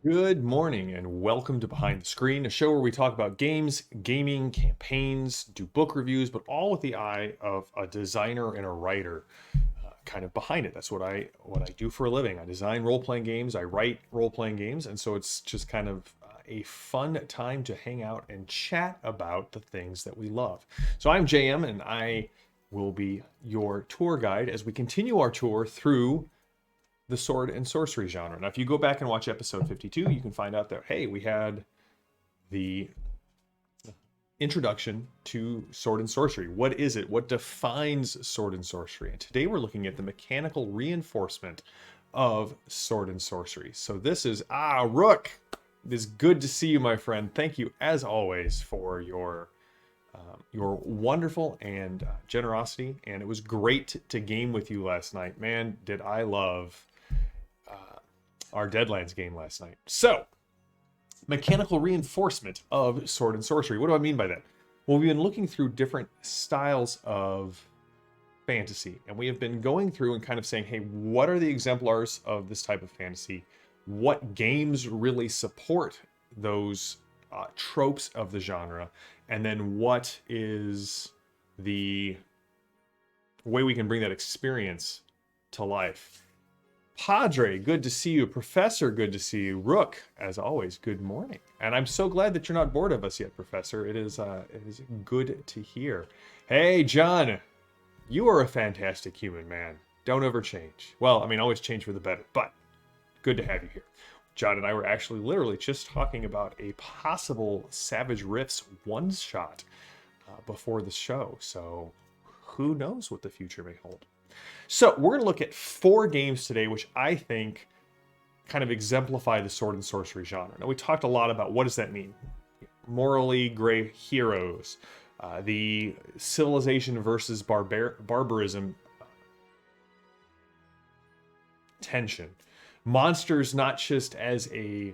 Good morning and welcome to Behind the Screen, a show where we talk about games, gaming, campaigns, do book reviews, but all with the eye of a designer and a writer kind of behind it. That's what I do for a living. I design role-playing games, I write role-playing games, and so it's just kind of a fun time to hang out and chat about the things that we love. So I'm JM and I will be your tour guide as we continue our tour through the sword and sorcery genre. Now, if you go back and watch episode 52, you can find out that, hey, we had the introduction to sword and sorcery. What is it? What defines sword and sorcery? And today we're looking at the mechanical reinforcement of sword and sorcery. So this is, Rook. It is good to see you, my friend. Thank you, as always, for your wonderful and generosity. And it was great to game with you last night. Man, did I love our Deadlands game last night. So, mechanical reinforcement of sword and sorcery. What do I mean by that? Well, we've been looking through different styles of fantasy, and we have been going through and kind of saying, hey, what are the exemplars of this type of fantasy? What games really support those tropes of the genre? And then what is the way we can bring that experience to life? Padre, good to see you. Professor, good to see you. Rook, as always, good morning. And I'm so glad that you're not bored of us yet, Professor. It is good to hear. Hey, John, you are a fantastic human, man. Don't ever change. Well, I mean, always change for the better, but good to have you here. John and I were actually literally just talking about a possible Savage Rifts one-shot before the show, so who knows what the future may hold. So we're going to look at 4 games today, which I think kind of exemplify the sword and sorcery genre. Now, we talked a lot about what does that mean? Morally gray heroes, the civilization versus barbarism tension, monsters not just as a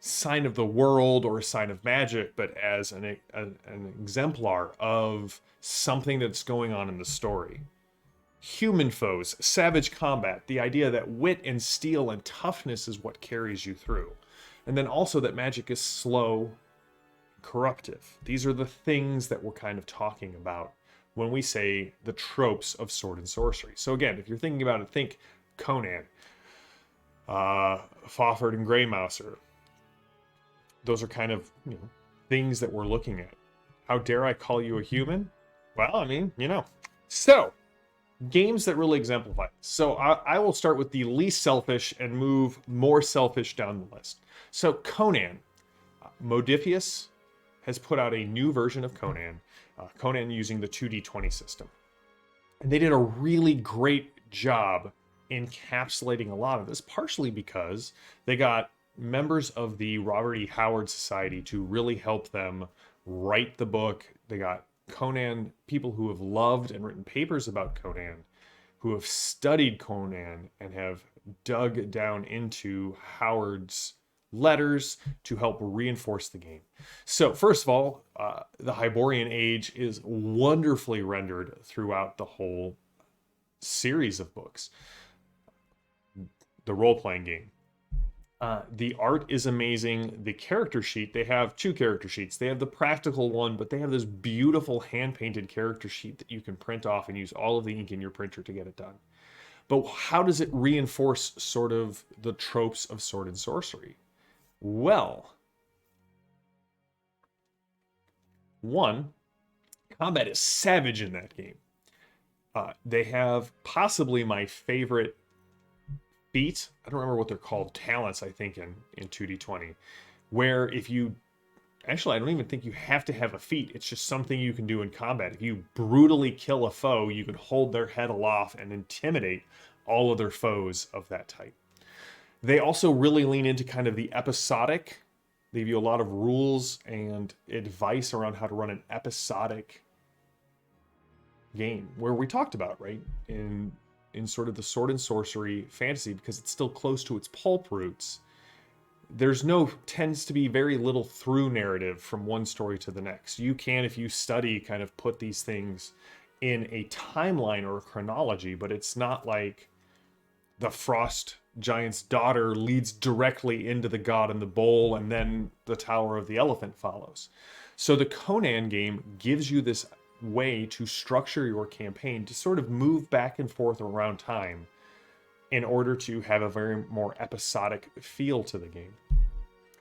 sign of the world or a sign of magic, but as an exemplar of something that's going on in the story. Human foes, savage combat, the idea that wit and steel and toughness is what carries you through. And then also that magic is slow, corruptive. These are the things that we're kind of talking about when we say the tropes of sword and sorcery. So again, if you're thinking about it, think Conan, Fafhrd and Greymouser. Those are kind of, things that we're looking at. How dare I call you a human? Well, I mean, So, games that really exemplify. So I will start with the least selfish and move more selfish down the list. So Conan. Modifius has put out a new version of Conan. Conan using the 2D20 system. And they did a really great job encapsulating a lot of this, partially because they got members of the Robert E. Howard Society to really help them write the book. They got Conan, people who have loved and written papers about Conan, who have studied Conan and have dug down into Howard's letters to help reinforce the game. So first of all, the Hyborian Age is wonderfully rendered throughout the whole series of books. The role-playing game. The art is amazing. The character sheet, they have 2 character sheets. They have the practical one, but they have this beautiful hand-painted character sheet that you can print off and use all of the ink in your printer to get it done. But how does it reinforce sort of the tropes of sword and sorcery? Well, 1, combat is savage in that game. They have possibly my favorite feat. I don't remember what they're called. Talents, I think, in 2D20. Where if you... Actually, I don't even think you have to have a feat. It's just something you can do in combat. If you brutally kill a foe, you can hold their head aloft and intimidate all other foes of that type. They also really lean into kind of the episodic. They give you a lot of rules and advice around how to run an episodic game, where we talked about, right, in sort of the sword and sorcery fantasy, because it's still close to its pulp roots. Tends to be very little through narrative from one story to the next. You can, if you study, kind of put these things in a timeline or a chronology, but it's not like the frost giant's daughter leads directly into the god in the bowl, and then the Tower of the Elephant follows. So the Conan game gives you this way to structure your campaign to sort of move back and forth around time in order to have a very more episodic feel to the game.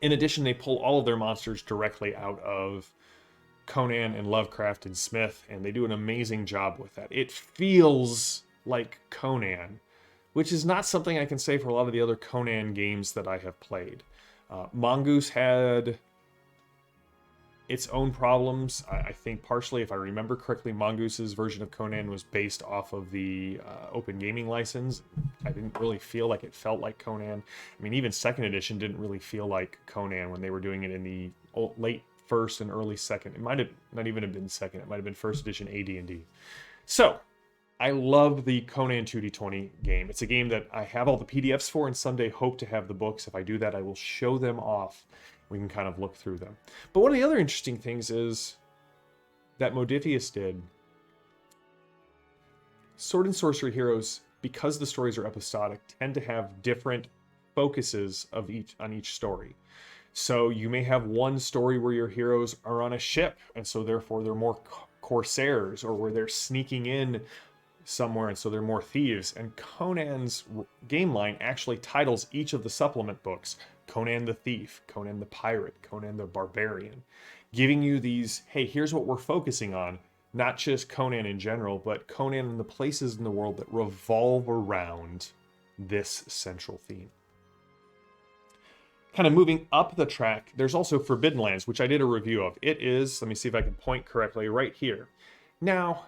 In addition, they pull all of their monsters directly out of Conan and Lovecraft and Smith, and they do an amazing job with that. It feels like Conan, which is not something I can say for a lot of the other Conan games that I have played. Mongoose had its own problems. I think partially, if I remember correctly, Mongoose's version of Conan was based off of the Open Gaming license. I didn't really feel like it felt like Conan. I mean, even second edition didn't really feel like Conan when they were doing it in the late first and early second. It might have not even have been second. It might have been first edition AD&D. So, I love the Conan 2D20 game. It's a game that I have all the PDFs for and someday hope to have the books. If I do that, I will show them off. We can kind of look through them. But one of the other interesting things is that Modiphius did. Sword and Sorcery heroes, because the stories are episodic, tend to have different focuses of on each story. So you may have one story where your heroes are on a ship, and so therefore they're more corsairs, or where they're sneaking in somewhere, and so they're more thieves. And Conan's game line actually titles each of the supplement books Conan the Thief, Conan the Pirate, Conan the Barbarian, giving you these, hey, here's what we're focusing on, not just Conan in general, but Conan and the places in the world that revolve around this central theme. Kind of moving up the track, there's also Forbidden Lands, which I did a review of. It is, let me see if I can point correctly, right here. Now,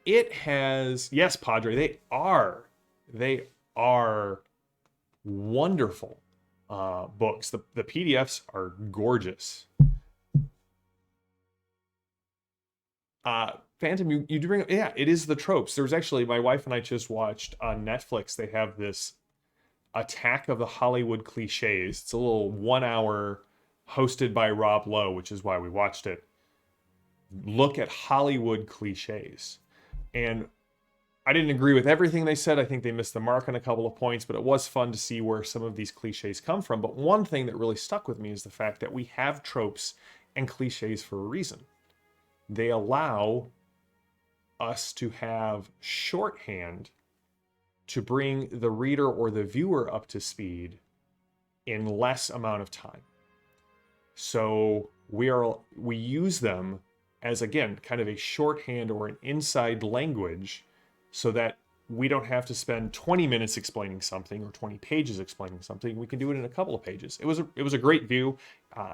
it has, yes, Padre, they are wonderful books. The PDFs are gorgeous. Phantom, you do bring up, yeah, it is the tropes. There's actually, my wife and I just watched on Netflix, they have this Attack of the Hollywood Cliches. It's a little 1 hour hosted by Rob Lowe, which is why we watched it. Look at Hollywood cliches. And I didn't agree with everything they said. I think they missed the mark on a couple of points, but it was fun to see where some of these cliches come from. But one thing that really stuck with me is the fact that we have tropes and cliches for a reason. They allow us to have shorthand to bring the reader or the viewer up to speed in less amount of time. So we use them as, again, kind of a shorthand or an inside language, so that we don't have to spend 20 minutes explaining something or 20 pages explaining something. We can do it in a couple of pages. It was a great view.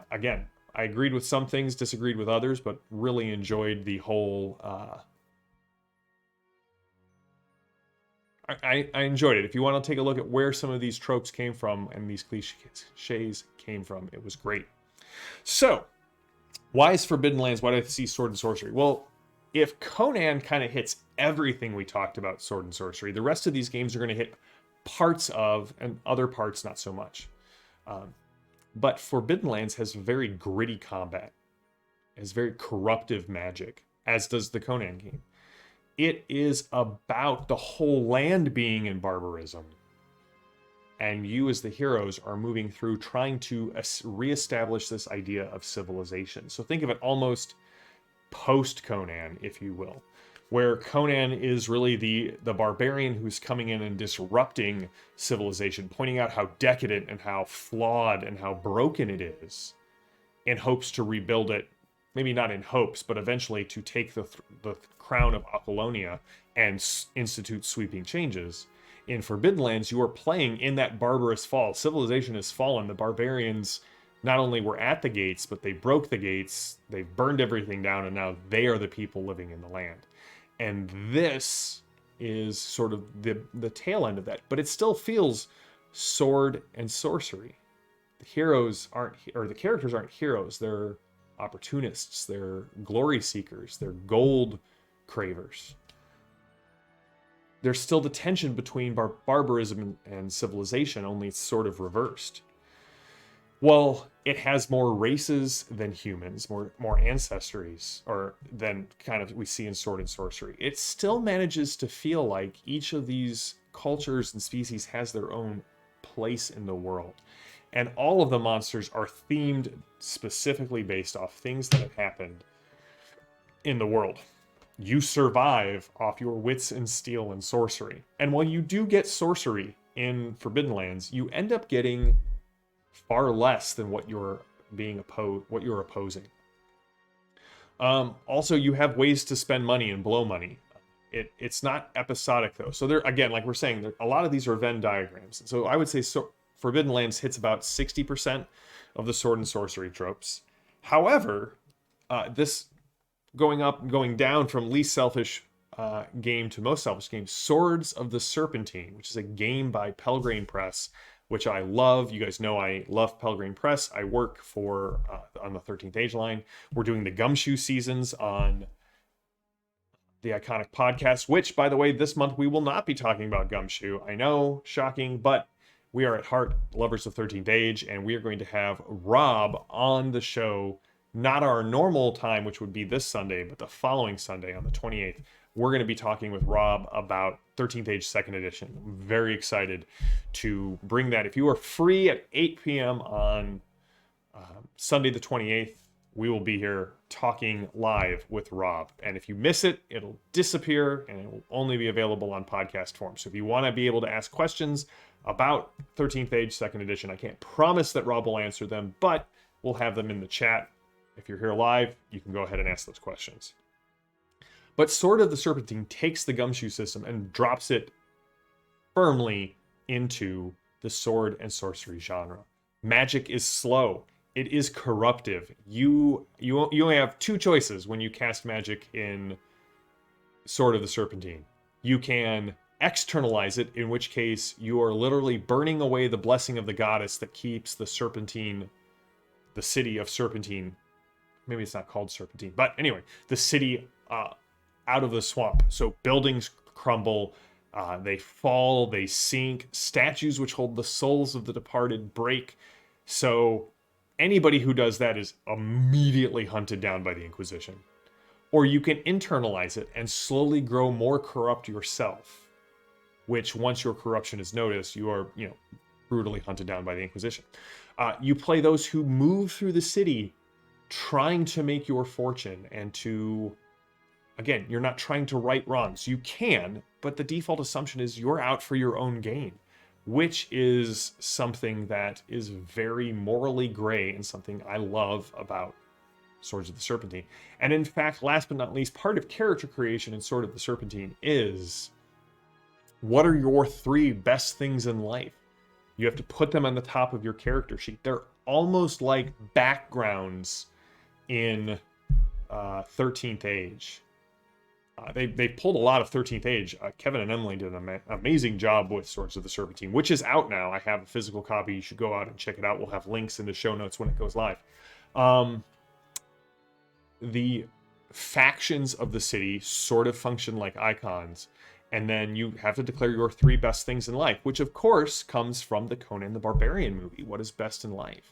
Again, I agreed with some things, disagreed with others, but really enjoyed the whole... I enjoyed it. If you want to take a look at where some of these tropes came from and these cliches came from, it was great. So, why is Forbidden Lands? Why do I see Sword and Sorcery? Well, if Conan kind of hits everything we talked about Sword and Sorcery, the rest of these games are going to hit parts of, and other parts not so much. But Forbidden Lands has very gritty combat, has very corruptive magic, as does the Conan game. It is about the whole land being in barbarism. And you as the heroes are moving through trying to reestablish this idea of civilization. So think of it almost post-Conan, if you will, where Conan is really the barbarian who's coming in and disrupting civilization, pointing out how decadent and how flawed and how broken it is, in hopes to rebuild it. Maybe not in hopes, but eventually to take the crown of Apollonia and institute sweeping changes. In Forbidden Lands, you are playing in that barbarous fall. Civilization has fallen. The barbarians not only were at the gates, but they broke the gates, they've burned everything down, and now they are the people living in the land. And this is sort of the tail end of that. But it still feels sword and sorcery. The heroes aren't, or the characters aren't heroes, they're opportunists, they're glory seekers, they're gold cravers. There's still the tension between barbarism and civilization, only it's sort of reversed. Well, it has more races than humans, more ancestries, or than kind of we see in Sword and Sorcery. It still manages to feel like each of these cultures and species has their own place in the world. And all of the monsters are themed specifically based off things that have happened in the world. You survive off your wits and steel and sorcery. And while you do get sorcery in Forbidden Lands, you end up getting far less than what you're opposing. Also, you have ways to spend money and blow money. It's not episodic though. So there again, like we're saying, a lot of these are Venn diagrams. So I would say Forbidden Lands hits about 60% of the Sword and Sorcery tropes. However, this going up and going down from least selfish game to most selfish game, Swords of the Serpentine, which is a game by Pelgrane Press, which I love. You guys know I love Pelgrane Press. I work for on the 13th Age line. We're doing the Gumshoe seasons on the Iconic podcast, which, by the way, this month we will not be talking about Gumshoe. I know, shocking, but we are at heart lovers of 13th Age, and we are going to have Rob on the show, not our normal time, which would be this Sunday, but the following Sunday on the 28th. We're going to be talking with Rob about 13th Age 2nd Edition. I'm very excited to bring that. If you are free at 8 p.m. on Sunday the 28th, we will be here talking live with Rob. And if you miss it, it'll disappear and it will only be available on podcast form. So if you want to be able to ask questions about 13th Age 2nd Edition, I can't promise that Rob will answer them, but we'll have them in the chat. If you're here live, you can go ahead and ask those questions. But Sword of the Serpentine takes the Gumshoe system and drops it firmly into the Sword and Sorcery genre. Magic is slow. It is corruptive. You only have two choices when you cast magic in Sword of the Serpentine. You can externalize it, in which case you are literally burning away the blessing of the goddess that keeps the Serpentine, the city of Serpentine. Maybe it's not called Serpentine, but anyway, the city out of the swamp. So buildings crumble, they fall, they sink. Statues which hold the souls of the departed break. So anybody who does that is immediately hunted down by the Inquisition. Or you can internalize it and slowly grow more corrupt yourself, which once your corruption is noticed, you are, brutally hunted down by the Inquisition. You play those who move through the city trying to make your fortune and to, again, you're not trying to right wrongs. You can, but the default assumption is you're out for your own gain, which is something that is very morally gray and something I love about Swords of the Serpentine. And in fact, last but not least, part of character creation in Sword of the Serpentine is, what are your 3 best things in life? You have to put them on the top of your character sheet. They're almost like backgrounds in 13th Age. They pulled a lot of 13th Age. Kevin and Emily did an amazing job with Swords of the Serpentine, which is out now. I have a physical copy. You should go out and check it out. We'll have links in the show notes when it goes live. The factions of the city sort of function like icons, and then you have to declare your 3 best things in life, which of course comes from the Conan the Barbarian movie. What is best in life?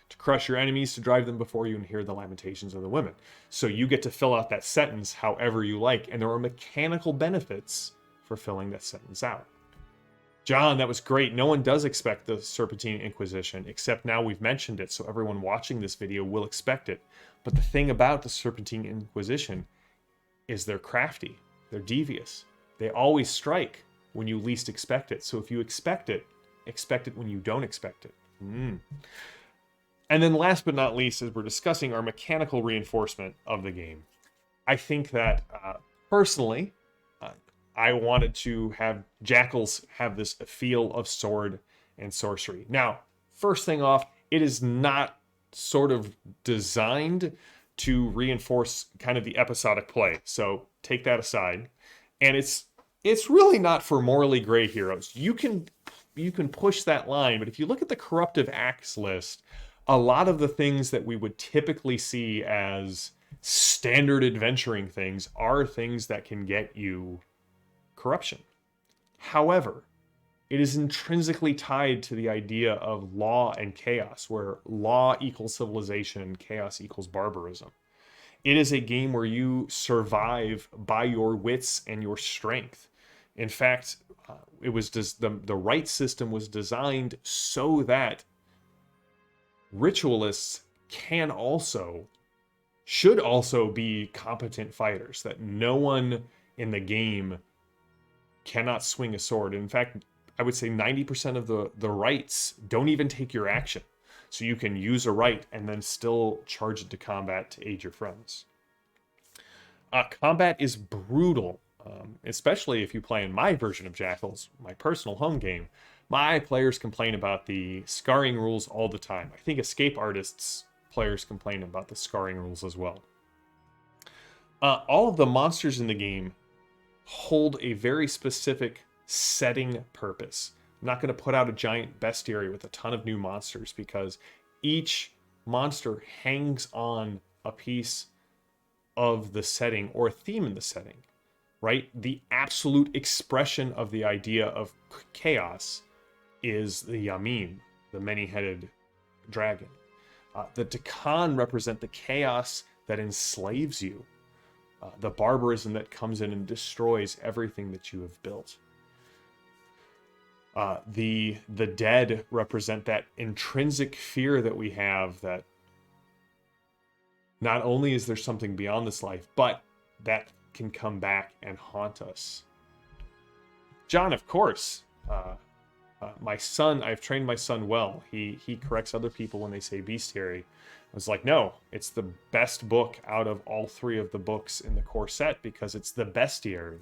To crush your enemies, to drive them before you, and hear the lamentations of the women. So you get to fill out that sentence however you like, and there are mechanical benefits for filling that sentence out. John, that was great. No one does expect the Serpentine Inquisition, except now we've mentioned it, so everyone watching this video will expect it. But the thing about the Serpentine Inquisition is they're crafty. They're devious. They always strike when you least expect it. So if you expect it when you don't expect it. And then last but not least, as we're discussing our mechanical reinforcement of the game, I think that personally, I wanted to have Jackals have this feel of Sword and Sorcery. Now, first thing off, it is not sort of designed to reinforce kind of the episodic play. So take that aside. And it's really not for morally gray heroes. You can push that line, but if you look at the corruptive acts list, a lot of the things that we would typically see as standard adventuring things are things that can get you corruption. However, it is intrinsically tied to the idea of law and chaos, where law equals civilization and chaos equals barbarism. It is a game where you survive by your wits and your strength. In fact, it was the right system was designed so that ritualists should also be competent fighters, that no one in the game cannot swing a sword. In fact, I would say 90% of the rights don't even take your action. So you can use a right and then still charge it to combat to aid your friends. Combat is brutal, especially if you play in my version of Jackals, my personal home game. My players complain about the scarring rules all the time. I think Escape Artists players complain about the scarring rules as well. All of the monsters in the game hold a very specific setting purpose. I'm not going to put out a giant bestiary with a ton of new monsters, because each monster hangs on a piece of the setting or a theme in the setting, right? The absolute expression of the idea of chaos is the Yamin, the many-headed dragon. The Dakan represent the chaos that enslaves you, the barbarism that comes in and destroys everything that you have built. The dead represent that intrinsic fear that we have, that not only is there something beyond this life, but that can come back and haunt us. John, of course, my son, I've trained my son well. He corrects other people when they say bestiary. I was like, no, it's the best book out of all three of the books in the core set, because it's the bestiary.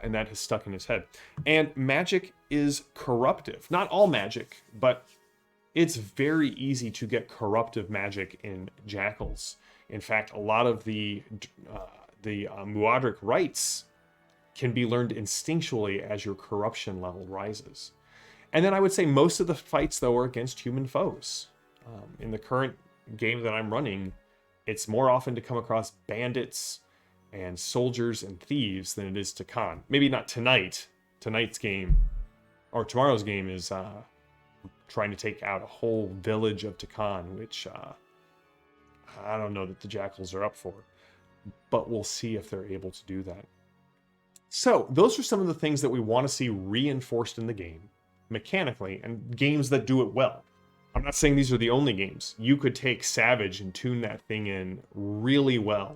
And that has stuck in his head. And magic is corruptive. Not all magic, but it's very easy to get corruptive magic in Jackals. In fact, a lot of the Muad'Dib rights can be learned instinctually as your corruption level rises. And then I would say most of the fights, though, are against human foes. In the current game that I'm running, it's more often to come across bandits and soldiers and thieves than it is to Khan. Maybe not tonight. Tonight's game, or tomorrow's game, is trying to take out a whole village of Takan, which I don't know that the Jackals are up for. But we'll see if they're able to do that. So, those are some of the things that we want to see reinforced in the game, mechanically, and games that do it well. I'm not saying these are the only games. You could take Savage and tune that thing in really well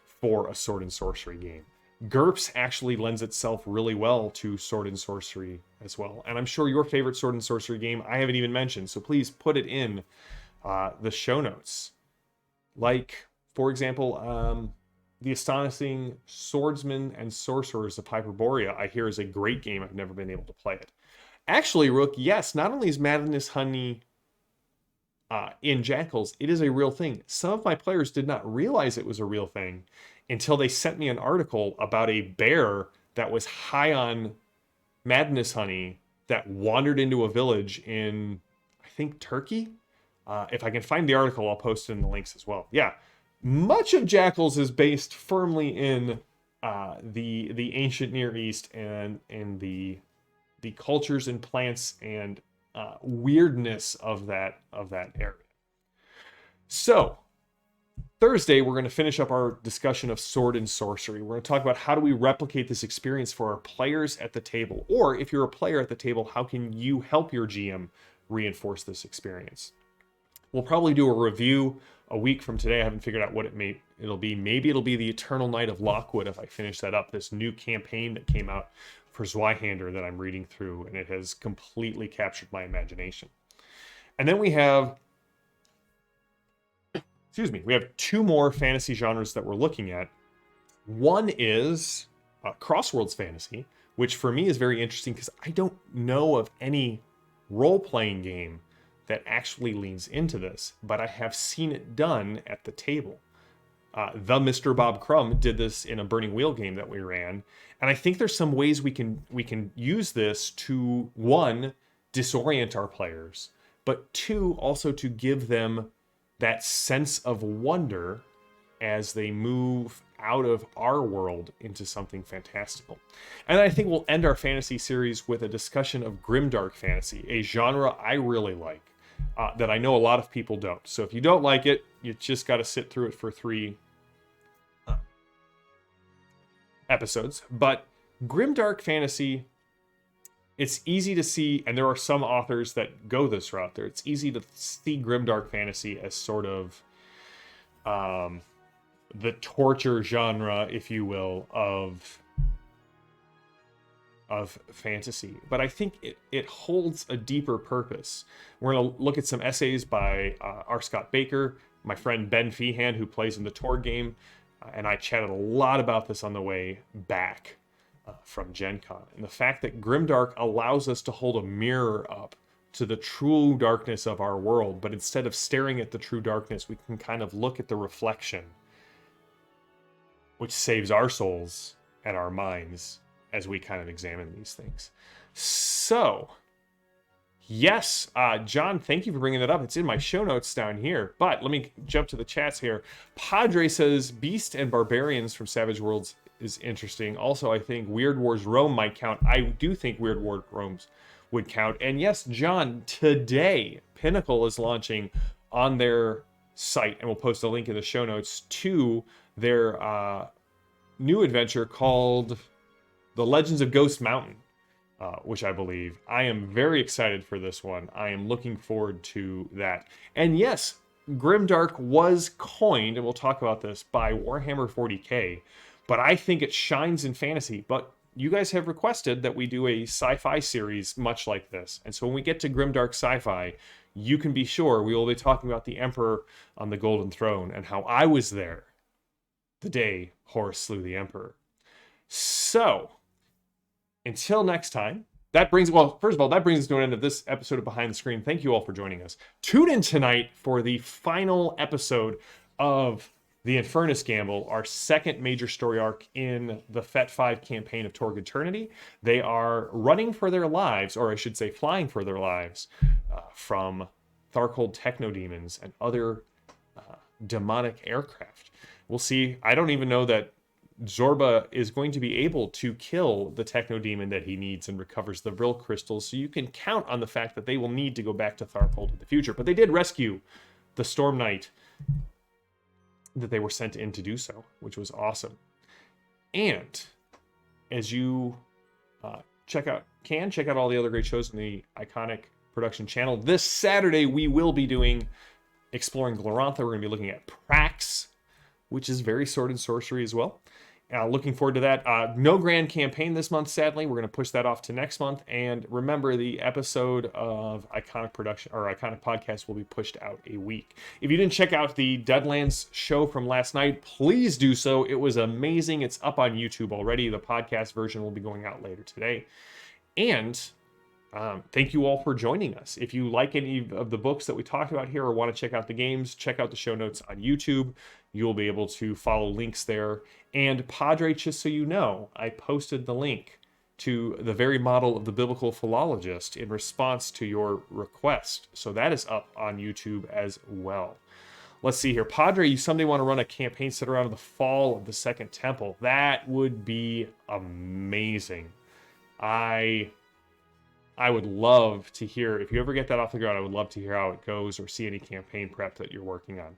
for a Sword and Sorcery game. GURPS actually lends itself really well to Sword and Sorcery as well. And I'm sure your favorite Sword and Sorcery game I haven't even mentioned, so please put it in the show notes. Like, for example, The Astonishing Swordsmen and Sorcerers of Hyperborea, I hear is a great game. I've never been able to play it. Actually, Rook, yes, not only is Madness Honey in Jackals, it is a real thing. Some of my players did not realize it was a real thing until they sent me an article about a bear that was high on Madness Honey that wandered into a village in, I think, Turkey. If I can find the article, I'll post it in the links as well. Yeah, much of Jackals is based firmly in the ancient Near East and the cultures and plants and weirdness of that area. So Thursday, we're going to finish up our discussion of Sword and Sorcery. We're going to talk about how do we replicate this experience for our players at the table, or if you're a player at the table, how can you help your GM reinforce this experience? We'll probably do a review a week from today. I haven't figured out what it'll be. Maybe it'll be the Eternal Night of Lockwood if I finish that up. This new campaign that came out for Zweihander that I'm reading through, and it has completely captured my imagination. And then we have, we have two more fantasy genres that we're looking at. One is Crossworlds Fantasy, which for me is very interesting because I don't know of any role-playing game that actually leans into this, but I have seen it done at the table. The Mr. Bob Crumb did this in a Burning Wheel game that we ran, and I think there's some ways we can use this to, one, disorient our players, but two, also to give them that sense of wonder as they move out of our world into something fantastical. And I think we'll end our fantasy series with a discussion of grimdark fantasy, a genre I really like, that I know a lot of people don't. So if you don't like it, you just got to sit through it for 3 episodes. But grimdark fantasy, it's easy to see, and there are some authors that go this route there. It's easy to see grimdark fantasy as sort of the torture genre, if you will, of fantasy. But I think it holds a deeper purpose. We're going to look at some essays by R. Scott Baker, my friend Ben Feehan, who plays in the Torg game, and I chatted a lot about this on the way back from Gen Con. And the fact that grimdark allows us to hold a mirror up to the true darkness of our world, but instead of staring at the true darkness, we can kind of look at the reflection, which saves our souls and our minds as we kind of examine these things. So, yes, John, thank you for bringing that up. It's in my show notes down here, but let me jump to the chats here. Padre says, Beast and Barbarians from Savage Worlds is interesting. Also, I think Weird Wars Rome might count. I do think Weird Wars Rome would count. And yes, John, today, Pinnacle is launching on their site, and we'll post a link in the show notes to their new adventure called The Legends of Ghost Mountain, which I believe. I am very excited for this one. I am looking forward to that. And yes, grimdark was coined, and we'll talk about this, by Warhammer 40k, but I think it shines in fantasy. But you guys have requested that we do a sci-fi series much like this. And so when we get to grimdark sci-fi, you can be sure we will be talking about the Emperor on the Golden Throne and how I was there the day Horus slew the Emperor. So, until next time, first of all, that brings us to an end of this episode of Behind the Screen. Thank you all for joining us. Tune in tonight for the final episode of The Infernus Gamble, our second major story arc in the FET 5 campaign of Torg Eternity. They are running for their lives, or I should say flying for their lives, from Tharkold techno-demons and other demonic aircraft. We'll see. I don't even know that Zorba is going to be able to kill the techno-demon that he needs and recovers the Vril crystals, so you can count on the fact that they will need to go back to Tharkold in the future. But they did rescue the Storm Knight that they were sent in to do so, which was awesome. And as you check out all the other great shows in the Iconic Production channel, this Saturday we will be doing Exploring Glorantha. We're going to be looking at Prax, which is very Sword and Sorcery as well. Looking forward to that. No grand campaign this month, sadly. We're going to push that off to next month. And remember, the episode of Iconic Production or Iconic Podcast will be pushed out a week. If you didn't check out the Deadlands show from last night, please do so. It was amazing. It's up on YouTube already. The podcast version will be going out later today. And thank you all for joining us. If you like any of the books that we talked about here or want to check out the games, check out the show notes on YouTube. You'll be able to follow links there. And Padre, just so you know, I posted the link to the very model of the biblical philologist in response to your request. So that is up on YouTube as well. Let's see here. Padre, you someday want to run a campaign set around the fall of the Second Temple. That would be amazing. I would love to hear, if you ever get that off the ground, I would love to hear how it goes or see any campaign prep that you're working on.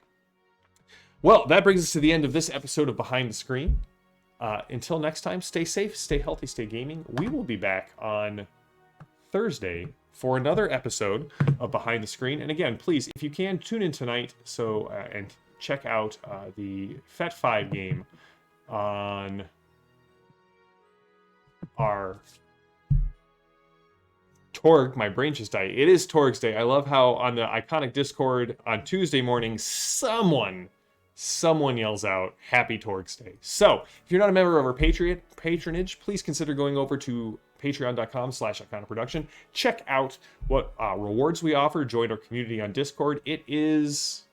Well, that brings us to the end of this episode of Behind the Screen. Until next time, stay safe, stay healthy, stay gaming. We will be back on Thursday for another episode of Behind the Screen. And again, please, if you can, tune in tonight and check out the FET 5 game on our Torg. My brain just died. It is Torg's Day. I love how on the Iconic Discord on Tuesday morning, someone yells out, Happy Torg's Day. So, if you're not a member of our patronage, please consider going over to patreon.com/iconicproduction. Check out what rewards we offer. Join our community on Discord. It is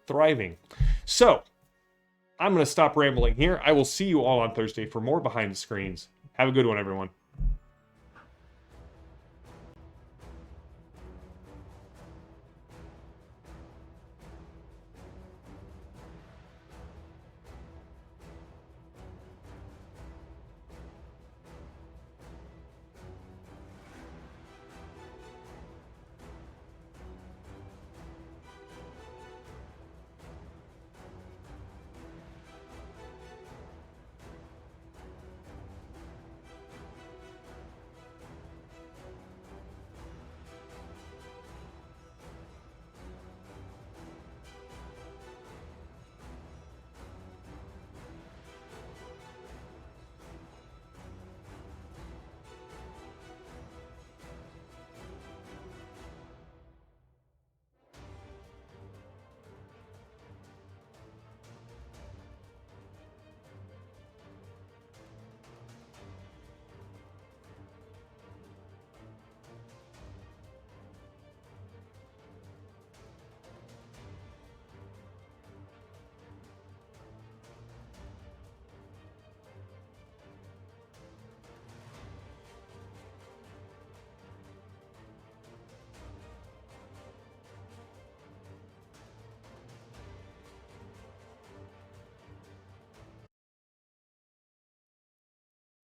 thriving. So, I'm going to stop rambling here. I will see you all on Thursday for more Behind the Screens. Have a good one, everyone.